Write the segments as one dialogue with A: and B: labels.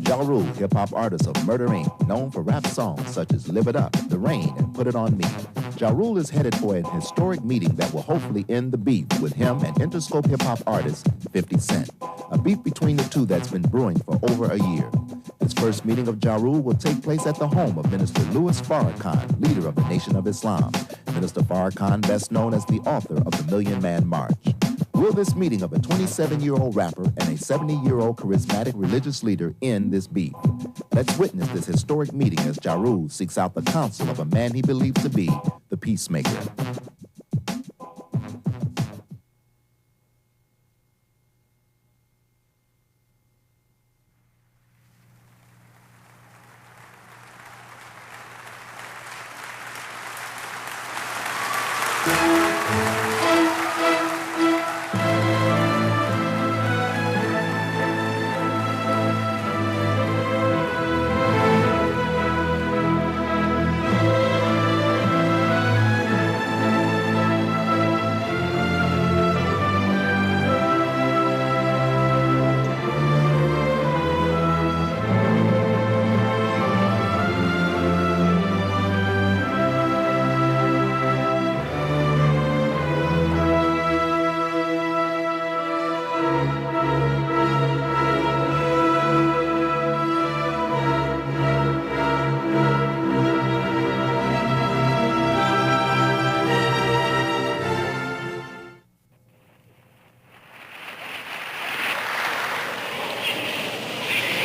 A: Ja Rule, hip-hop artist of Murder Inc., known for rap songs such as Live It Up, The Rain, and Put It On Me. Ja Rule is headed for an historic meeting that will hopefully end the beef with him and Interscope hip-hop artist 50 Cent, a beef between the two that's been brewing for over a year. This first meeting of Ja Rule will take place at the home of Minister Louis Farrakhan, leader of the Nation of Islam. Minister Farrakhan, best known as the author of the Million Man March. Will this meeting of a 27-year-old rapper and a 70-year-old charismatic religious leader end this beef? Let's witness this historic meeting as Ja Rule seeks out the counsel of a man he believes to be the peacemaker.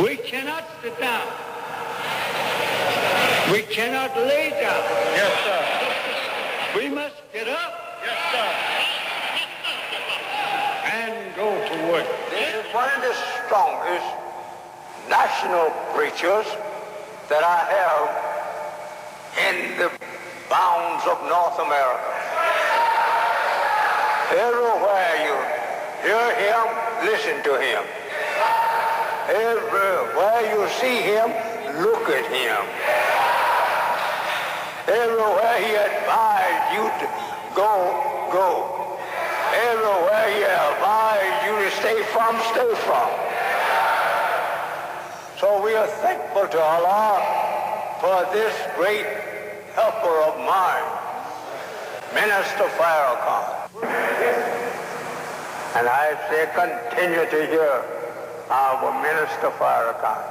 B: We cannot sit down. We cannot lay down.
C: Yes, sir.
B: We must get up.
C: Yes, sir.
B: And go to work.
D: This is one of the strongest national preachers that I have in the bounds of North America. Everywhere you hear him, listen to him. Everywhere you see him, look at him. Everywhere he advised you to go, go. Everywhere he advised you to stay from, stay from. So we are thankful to Allah for this great helper of mine, Minister Farrakhan. And I say continue to hear our Minister Farrakhan.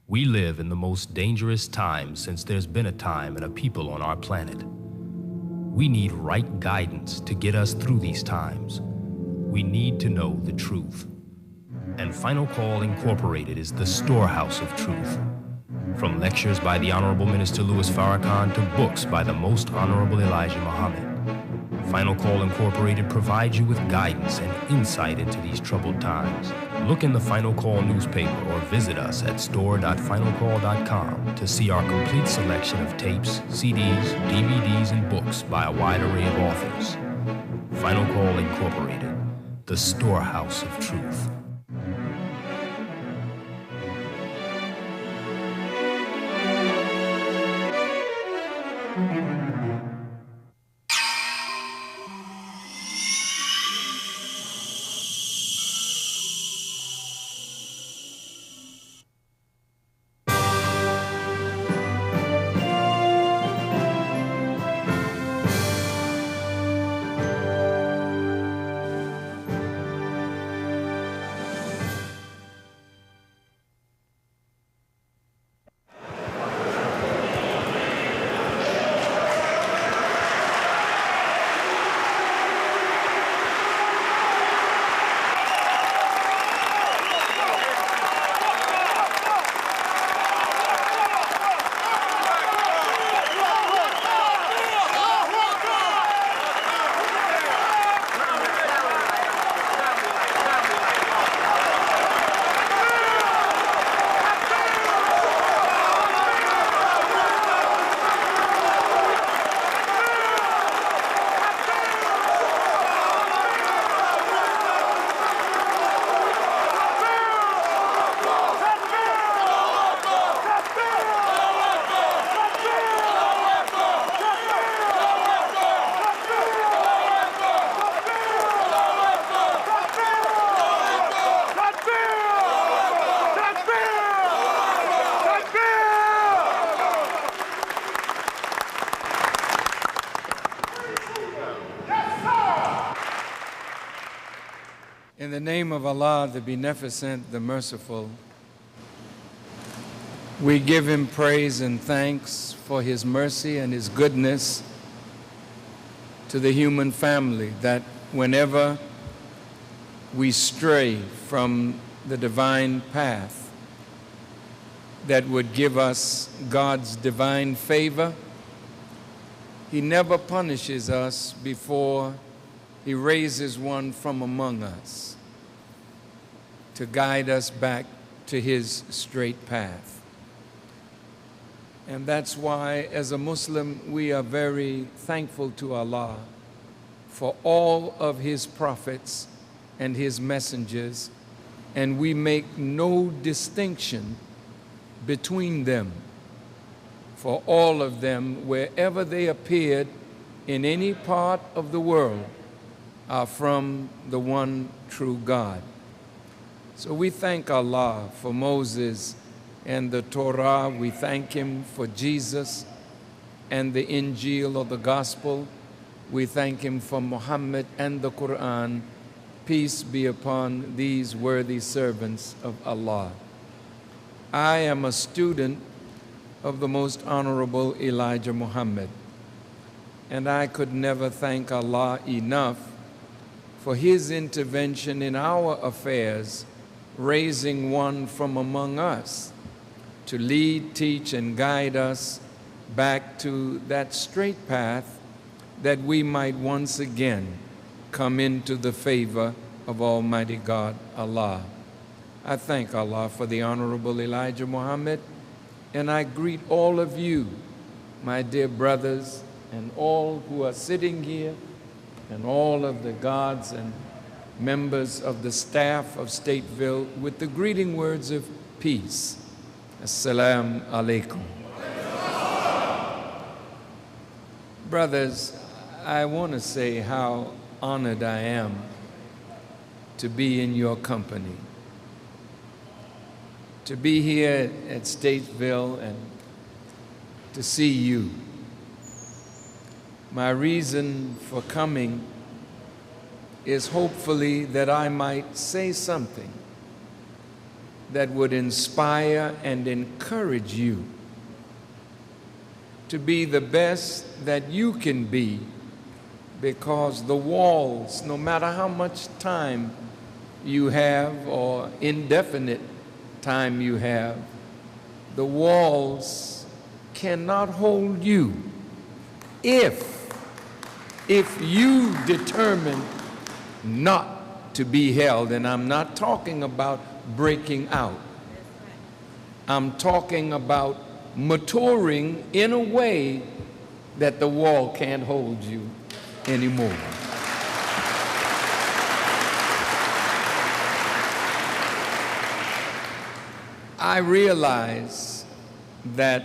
E: We live in the most dangerous time since there's been a time and a people on our planet. We need right guidance to get us through these times. We need to know the truth. And Final Call Incorporated is the storehouse of truth. From lectures by the Honorable Minister Louis Farrakhan to books by the Most Honorable Elijah Muhammad, Final Call Incorporated provides you with guidance and insight into these troubled times. Look in the Final Call newspaper or visit us at store.finalcall.com to see our complete selection of tapes, CDs, DVDs, and books by a wide array of authors. Final Call Incorporated, the storehouse of truth.
C: the name of Allah, the Beneficent, the Merciful, we give Him praise and thanks for His mercy and His goodness to the human family, that whenever we stray from the divine path that would give us God's divine favor, He never punishes us before He raises one from among us to guide us back to His straight path. And that's why, as a Muslim, we are very thankful to Allah for all of His prophets and His messengers, and we make no distinction between them. For all of them, wherever they appeared in any part of the world, are from the one true God. So we thank Allah for Moses and the Torah. We thank Him for Jesus and the Injil or the Gospel. We thank Him for Muhammad and the Quran. Peace be upon these worthy servants of Allah. I am a student of the Most Honorable Elijah Muhammad, and I could never thank Allah enough for His intervention in our affairs, raising one from among us to lead, teach, and guide us back to that straight path, that we might once again come into the favor of Almighty God, Allah. I thank Allah for the Honorable Elijah Muhammad, and I greet all of you, my dear brothers, and all who are sitting here, and all of the guards and members of the staff of Statesville, with the greeting words of peace. Assalamu alaikum. Brothers, I want to say how honored I am to be in your company, to be here at Statesville and to see you. My reason for coming is hopefully that I might say something that would inspire and encourage you to be the best that you can be, because the walls, no matter how much time you have or indefinite time you have, the walls cannot hold you if you determine not to be held. And I'm not talking about breaking out. I'm talking about maturing in a way that the wall can't hold you anymore. I realize that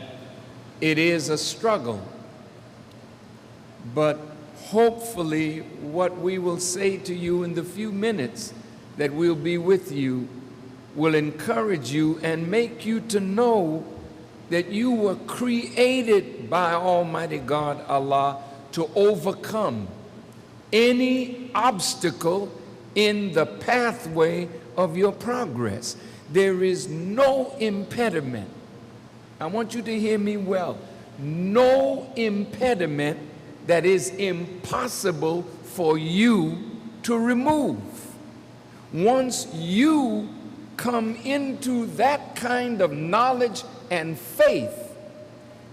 C: it is a struggle, but hopefully what we will say to you in the few minutes that we'll be with you will encourage you and make you to know that you were created by Almighty God, Allah, to overcome any obstacle in the pathway of your progress. There is no impediment. I want you to hear me well. No impediment that is impossible for you to remove. Once you come into that kind of knowledge and faith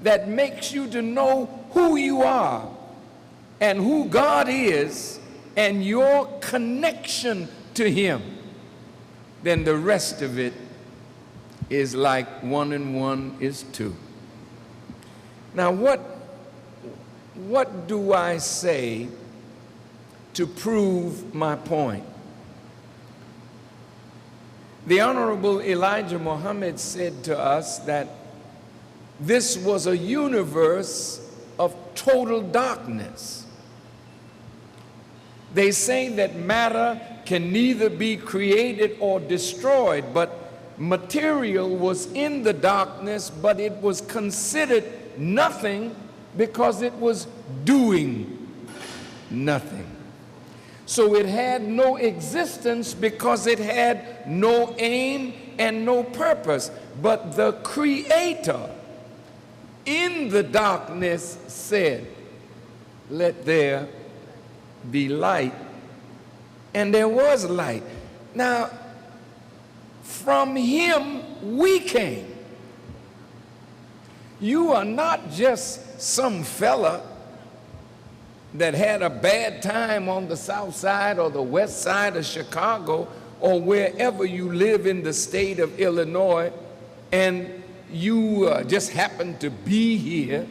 C: that makes you to know who you are and who God is and your connection to Him, then the rest of it is like 1 and 1 is 2. Now, what do I say to prove my point? The Honorable Elijah Muhammad said to us that this was a universe of total darkness. They say that matter can neither be created or destroyed, but material was in the darkness, but it was considered nothing because it was doing nothing. So it had no existence because it had no aim and no purpose. But the Creator in the darkness said, "Let there be light." And there was light. Now, from him we came. You are not just some fella that had a bad time on the south side or the west side of Chicago or wherever you live in the state of Illinois, and you just happen to be here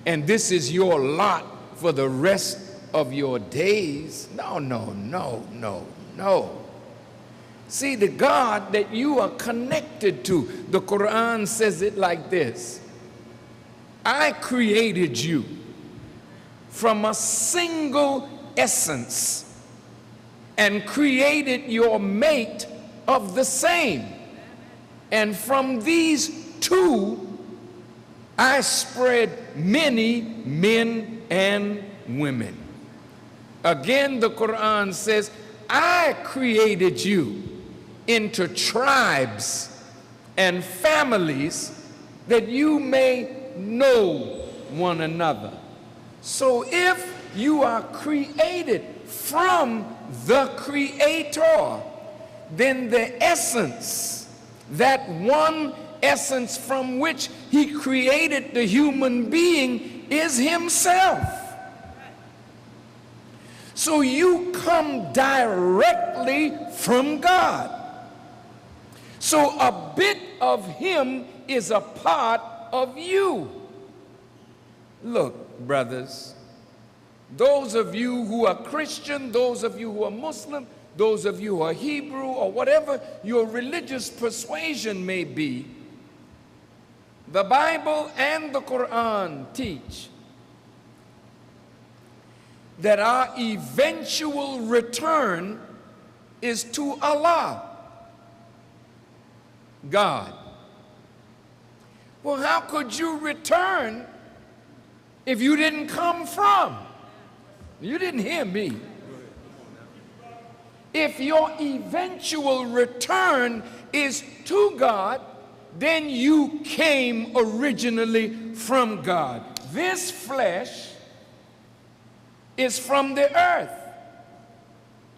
C: and this is your lot for the rest of your days. No, no, no, no, no. See, the God that you are connected to, the Quran says it like this: I created you from a single essence and created your mate of the same. And from these two, I spread many men and women. Again, the Quran says, I created you into tribes and families that you may know one another. So if you are created from the Creator, then the essence, that one essence from which he created the human being, is himself. So you come directly from God. So a bit of him is a part of you. Look, brothers, those of you who are Christian, those of you who are Muslim, those of you who are Hebrew, or whatever your religious persuasion may be, the Bible and the Quran teach that our eventual return is to Allah, God. Well, how could you return if you didn't come from? You didn't hear me. If your eventual return is to God, then you came originally from God. This flesh is from the earth.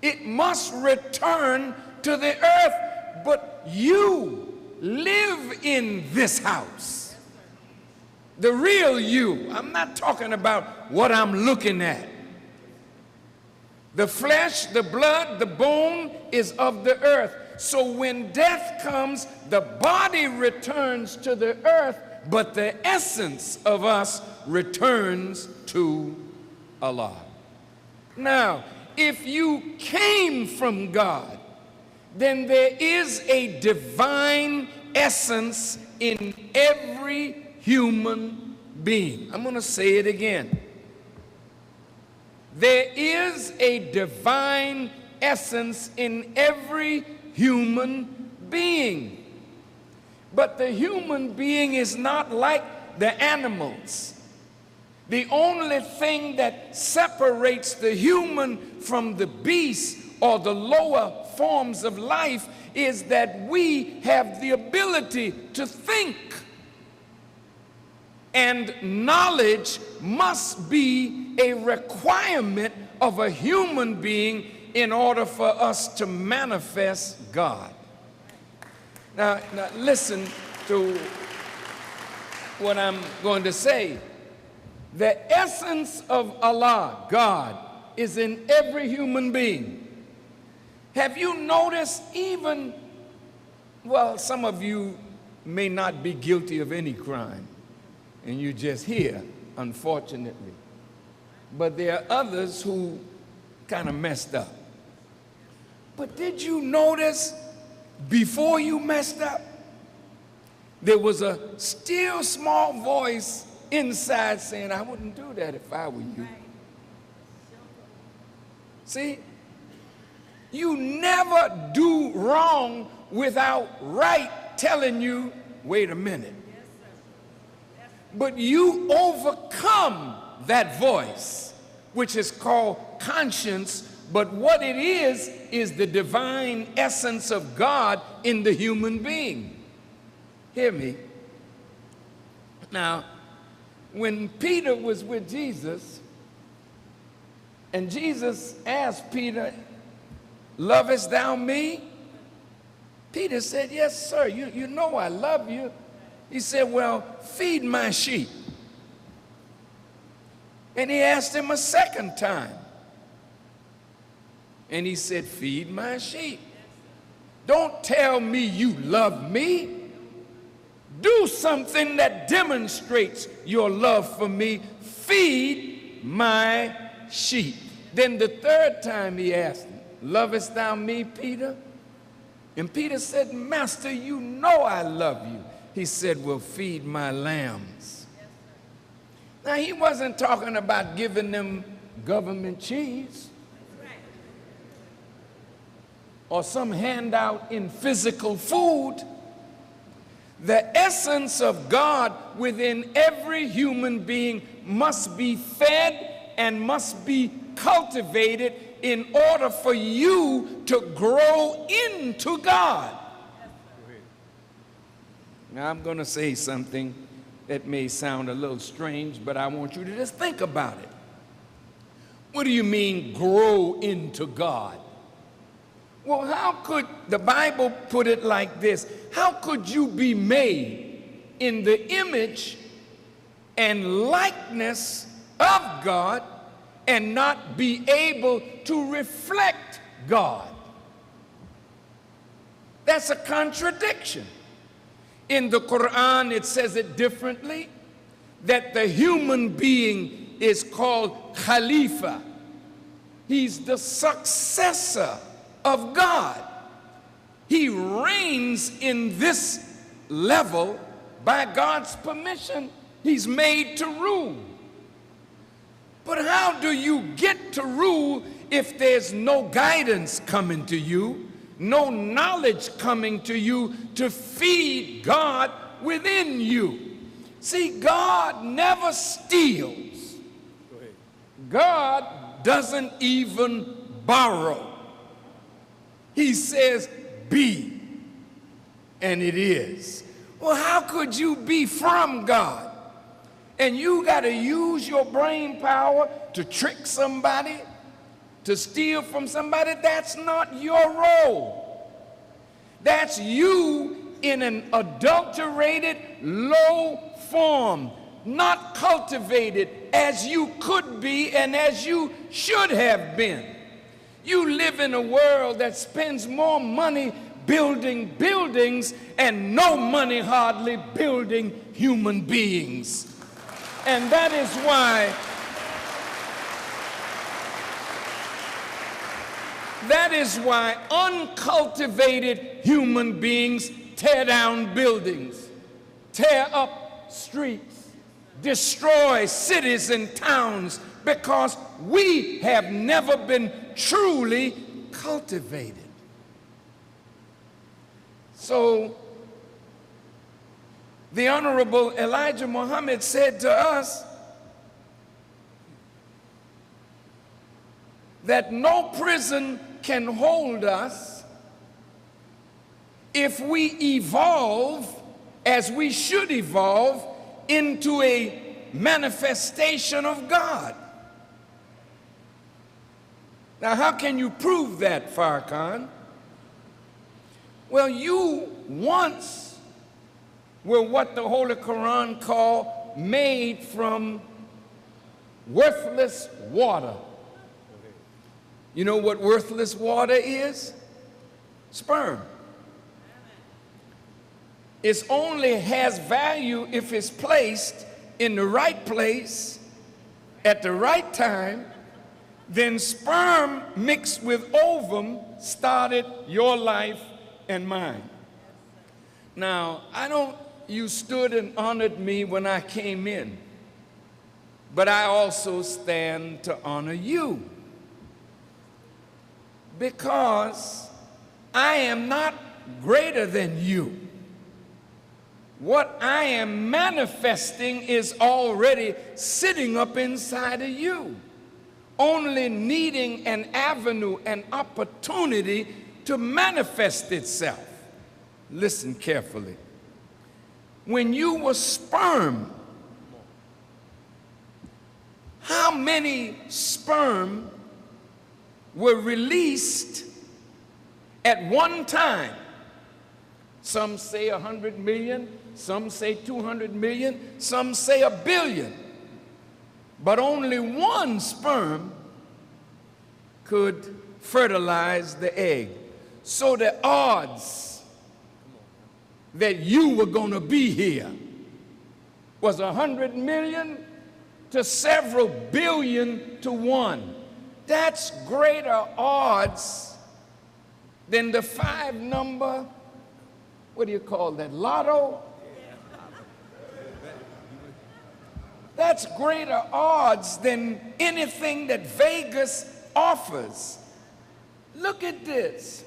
C: It must return to the earth, but you live in this house. The real you. I'm not talking about what I'm looking at. The flesh, the blood, the bone is of the earth. So when death comes, the body returns to the earth, but the essence of us returns to Allah. Now, if you came from God, then there is a divine essence in every human being. I'm going to say it again. There is a divine essence in every human being. But the human being is not like the animals. The only thing that separates the human from the beast or the lower forms of life is that we have the ability to think. And knowledge must be a requirement of a human being in order for us to manifest God. Now listen to what I'm going to say. The essence of Allah, God, is in every human being. Have you noticed even, well, some of you may not be guilty of any crime, and you're just here, unfortunately. But there are others who kind of messed up. But did you notice before you messed up, there was a still small voice inside saying, I wouldn't do that if I were you. See, you never do wrong without right telling you, wait a minute. But you overcome that voice, which is called conscience, but what it is the divine essence of God in the human being. Hear me. Now, when Peter was with Jesus, and Jesus asked Peter, "Lovest thou me?" Peter said, "Yes, sir. You know I love you." He said, "Well, feed my sheep." And he asked him a second time. And he said, "Feed my sheep." Don't tell me you love me. Do something that demonstrates your love for me. Feed my sheep. Then the third time he asked him, "Lovest thou me, Peter?" And Peter said, "Master, you know I love you." He said, "Well, feed my lambs." Now, he wasn't talking about giving them government cheese or some handout in physical food. The essence of God within every human being must be fed and must be cultivated in order for you to grow into God. Now, I'm going to say something that may sound a little strange, but I want you to just think about it. What do you mean, grow into God? Well, how could the Bible put it like this? How could you be made in the image and likeness of God and not be able to reflect God? That's a contradiction. In the Quran, it says it differently, that the human being is called Khalifa. He's the successor of God. He reigns in this level by God's permission. He's made to rule. But how do you get to rule if there's no guidance coming to you, no knowledge coming to you to feed God within you? See, God never steals. God doesn't even borrow. He says, "Be," and it is. Well, how could you be from God? And you got to use your brain power to trick somebody, to steal from somebody? That's not your role. That's you in an adulterated, low form, not cultivated as you could be and as you should have been. You live in a world that spends more money building buildings and no money hardly building human beings. And that is why uncultivated human beings tear down buildings, tear up streets, destroy cities and towns, because we have never been truly cultivated. So the Honorable Elijah Muhammad said to us that no prison can hold us if we evolve as we should evolve into a manifestation of God. Now, how can you prove that, Farrakhan? Well, you once were what the Holy Quran called made from worthless water. You know what worthless water is? Sperm. It only has value if it's placed in the right place at the right time. Then sperm mixed with ovum started your life and mine. Now, you stood and honored me when I came in, but I also stand to honor you, because I am not greater than you. What I am manifesting is already sitting up inside of you. only needing an avenue, an opportunity to manifest itself. Listen carefully. When you were sperm, how many sperm were released at one time? Some say 100 million, some say 200 million, some say 1 billion. But only one sperm could fertilize the egg. So the odds that you were going to be here was 100 million to several billion to 1. That's greater odds than the 5 number, what do you call that, lotto? That's greater odds than anything that Vegas offers. Look at this.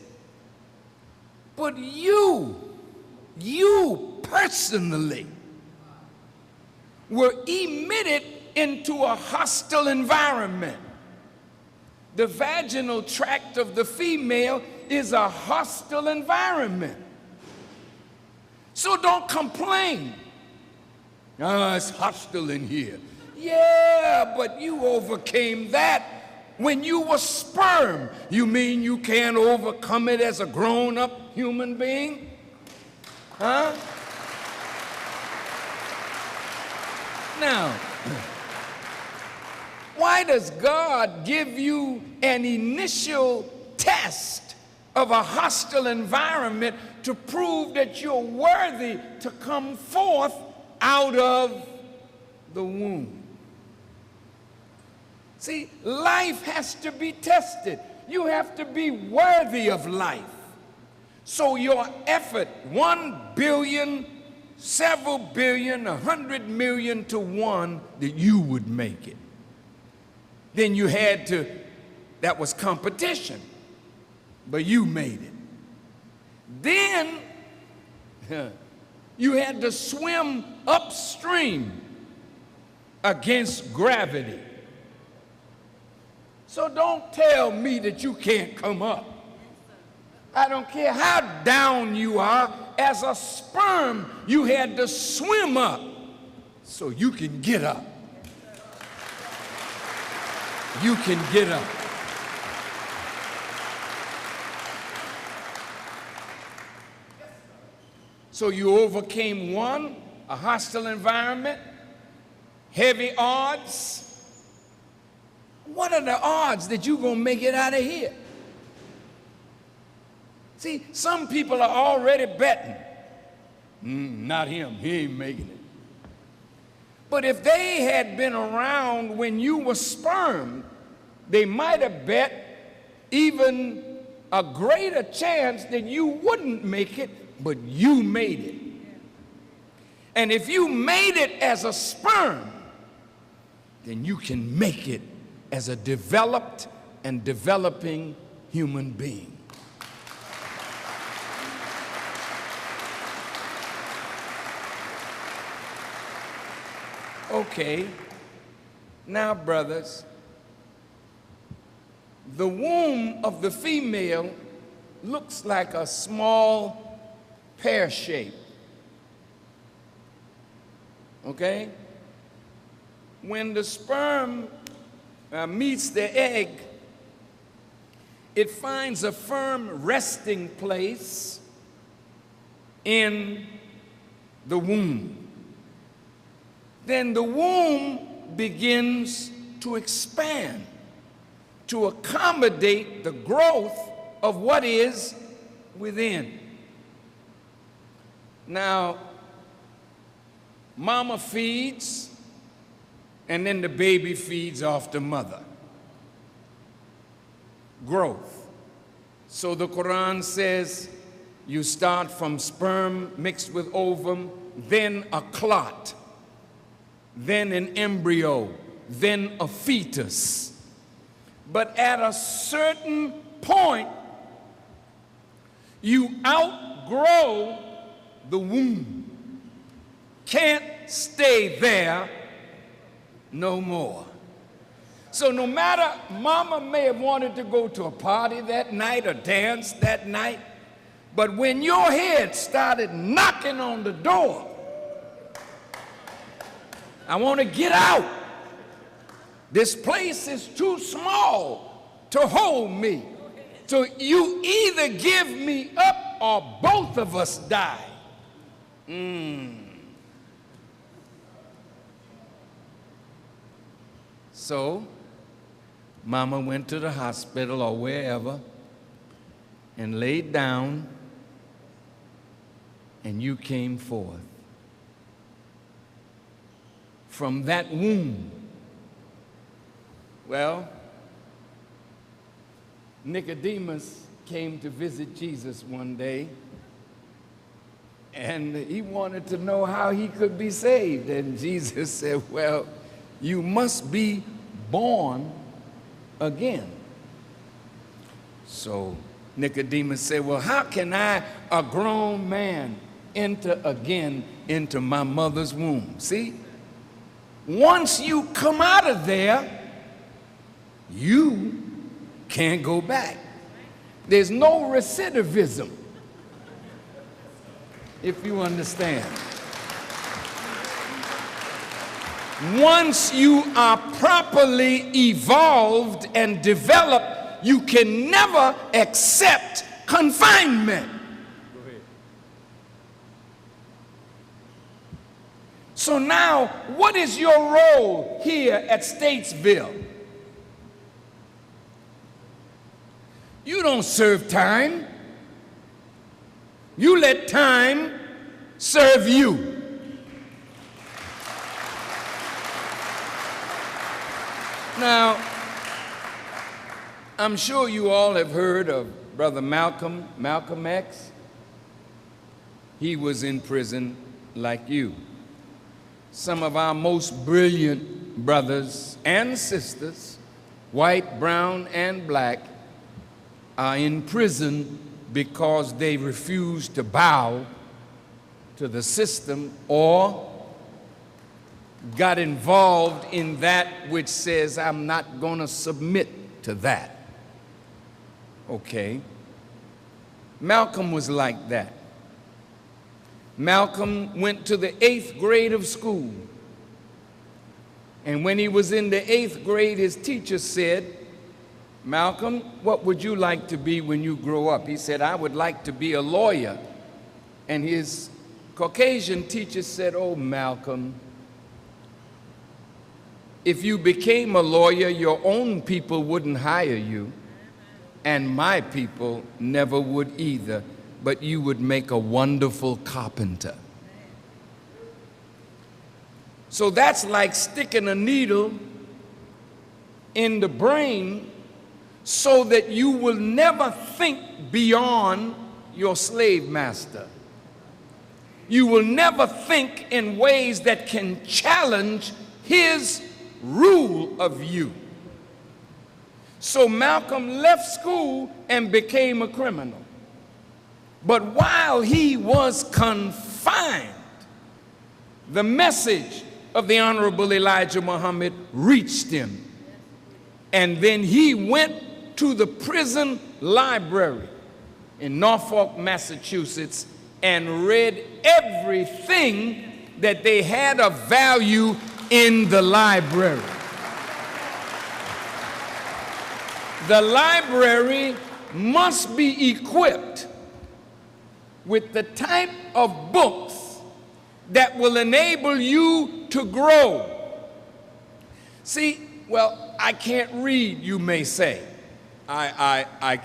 C: But you personally were emitted into a hostile environment. The vaginal tract of the female is a hostile environment. So don't complain. It's hostile in here. Yeah, but you overcame that when you were sperm. You mean you can't overcome it as a grown-up human being? Huh? Now, why does God give you an initial test of a hostile environment to prove that you're worthy to come forth out of the womb? See, life has to be tested. You have to be worthy of life. So your effort, 1 billion, several billion, 100 million to 1, that you would make it. Then you had to, that was competition, but you made it. Then you had to swim upstream against gravity. So don't tell me that you can't come up. I don't care how down you are. As a sperm, you had to swim up so you can get up. You can get up. So you overcame 1, a hostile environment, heavy odds. What are the odds that you're going to make it out of here? See, some people are already betting. Not him, he ain't making it. But if they had been around when you were sperm, they might have bet even a greater chance that you wouldn't make it, but you made it. And if you made it as a sperm, then you can make it as a developed and developing human being. Okay, now brothers, the womb of the female looks like a small pear shape. Okay? When the sperm meets the egg, it finds a firm resting place in the womb. Then the womb begins to expand to accommodate the growth of what is within. Now, mama feeds, and then the baby feeds off the mother. Growth. So the Quran says you start from sperm mixed with ovum, then a clot, then an embryo, then a fetus. But at a certain point, you outgrow the womb. Can't stay there no more. So no matter, mama may have wanted to go to a party that night or dance that night, but when your head started knocking on the door, I want to get out. This place is too small to hold me. So you either give me up or both of us die. So mama went to the hospital or wherever and laid down, and you came forth. From that womb, well, Nicodemus came to visit Jesus one day, and he wanted to know how he could be saved. And Jesus said, well, you must be born again. So Nicodemus said, well, how can I, a grown man, enter again into my mother's womb? See, once you come out of there, you can't go back. There's no recidivism, if you understand. Once you are properly evolved and developed, you can never accept confinement. So now, what is your role here at Statesville? You don't serve time. You let time serve you. Now, I'm sure you all have heard of Brother Malcolm X. He was in prison like you. Some of our most brilliant brothers and sisters, white, brown, and black, are in prison because they refuse to bow to the system or got involved in that which says, I'm not going to submit to that. Okay. Malcolm was like that. Malcolm went to the 8th grade of school. And when he was in the 8th grade, his teacher said, Malcolm, what would you like to be when you grow up? He said, I would like to be a lawyer. And his Caucasian teacher said, oh, Malcolm, if you became a lawyer, your own people wouldn't hire you, and my people never would either, but you would make a wonderful carpenter. So that's like sticking a needle in the brain so that you will never think beyond your slave master. You will never think in ways that can challenge his rule of you. So Malcolm left school and became a criminal. But while he was confined, the message of the Honorable Elijah Muhammad reached him. And then he went to the prison library in Norfolk, Massachusetts, and read everything that they had of value in the library. The library must be equipped with the type of books that will enable you to grow. See, well, I can't read, you may say. I